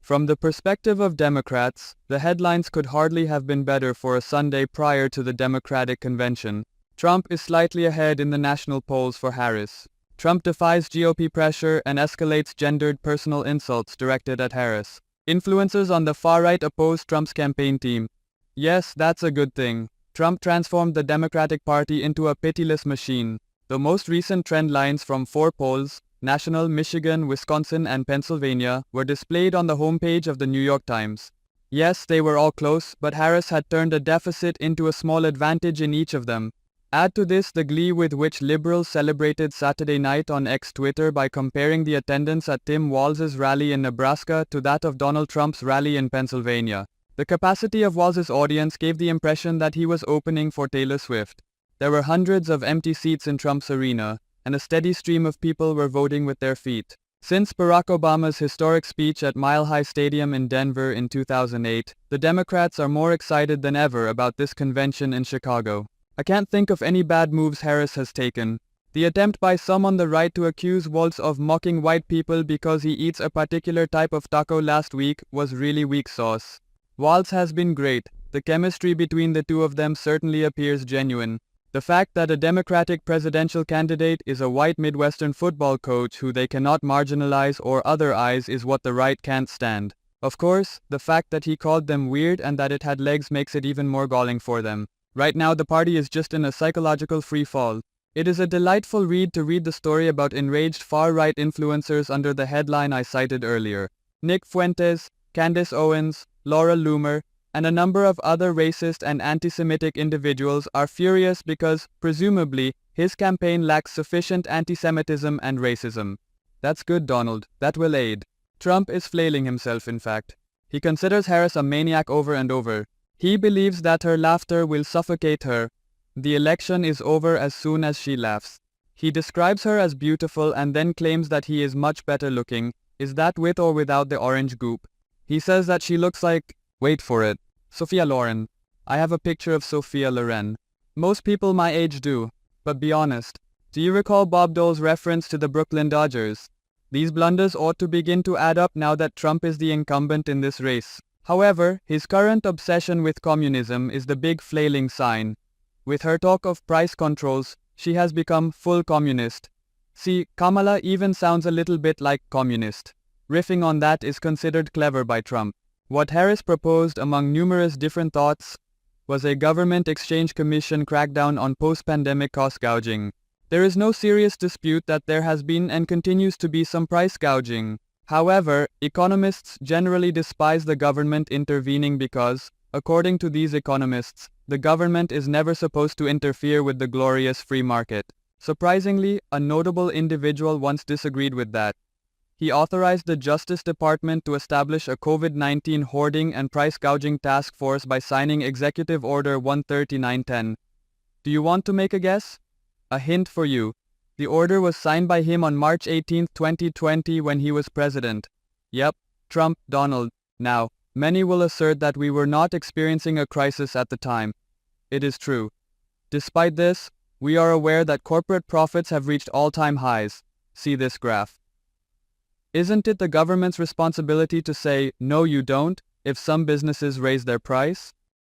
From the perspective of Democrats, the headlines could hardly have been better for a Sunday prior to the Democratic convention. Trump is slightly ahead in the national polls for Harris. Trump defies GOP pressure and escalates gendered personal insults directed at Harris. Influencers on the far right oppose Trump's campaign team. Yes, that's a good thing. Trump transformed the Democratic Party into a pitiless machine. The most recent trend lines from 4 polls, National, Michigan, Wisconsin, and Pennsylvania, were displayed on the homepage of the New York Times. Yes, they were all close, but Harris had turned a deficit into a small advantage in each of them. Add to this the glee with which liberals celebrated Saturday night on X Twitter by comparing the attendance at Tim Walz's rally in Nebraska to that of Donald Trump's rally in Pennsylvania. The capacity of Walz's audience gave the impression that he was opening for Taylor Swift. There were hundreds of empty seats in Trump's arena, and a steady stream of people were voting with their feet. Since Barack Obama's historic speech at Mile High Stadium in Denver in 2008, the Democrats are more excited than ever about this convention in Chicago. I can't think of any bad moves Harris has taken. The attempt by some on the right to accuse Walz of mocking white people because he eats a particular type of taco last week was really weak sauce. Walz has been great. The chemistry between the two of them certainly appears genuine. The fact that a Democratic presidential candidate is a white Midwestern football coach who they cannot marginalize or otherize is what the right can't stand. Of course, the fact that he called them weird and that it had legs makes it even more galling for them. Right now the party is just in a psychological free fall. It is a delightful read to read the story about enraged far-right influencers under the headline I cited earlier. Nick Fuentes, Candace Owens, Laura Loomer, and a number of other racist and anti-Semitic individuals are furious because, presumably, his campaign lacks sufficient anti-Semitism and racism. That's good, Donald. That will aid. Trump is flailing himself, in fact. He considers Harris a maniac over and over. He believes that her laughter will suffocate her. The election is over as soon as she laughs. He describes her as beautiful and then claims that he is much better looking. Is that with or without the orange goop? He says that she looks like, wait for it, Sophia Loren. I have a picture of Sophia Loren. Most people my age do. But be honest. Do you recall Bob Dole's reference to the Brooklyn Dodgers? These blunders ought to begin to add up now that Trump is the incumbent in this race. However, his current obsession with communism is the big flailing sign. With her talk of price controls, she has become full communist. See, Kamala even sounds a little bit like communist. Riffing on that is considered clever by Trump. What Harris proposed, among numerous different thoughts, was a government exchange commission crackdown on post-pandemic cost gouging. There is no serious dispute that there has been and continues to be some price gouging. However, economists generally despise the government intervening because, according to these economists, the government is never supposed to interfere with the glorious free market. Surprisingly, a notable individual once disagreed with that. He authorized the Justice Department to establish a COVID-19 hoarding and price gouging task force by signing Executive Order 13910. Do you want to make a guess? A hint for you. The order was signed by him on March 18, 2020 when he was president. Yep, Trump, Donald. Now, many will assert that we were not experiencing a crisis at the time. It is true. Despite this, we are aware that corporate profits have reached all-time highs. See this graph. Isn't it the government's responsibility to say, no you don't, if some businesses raise their price?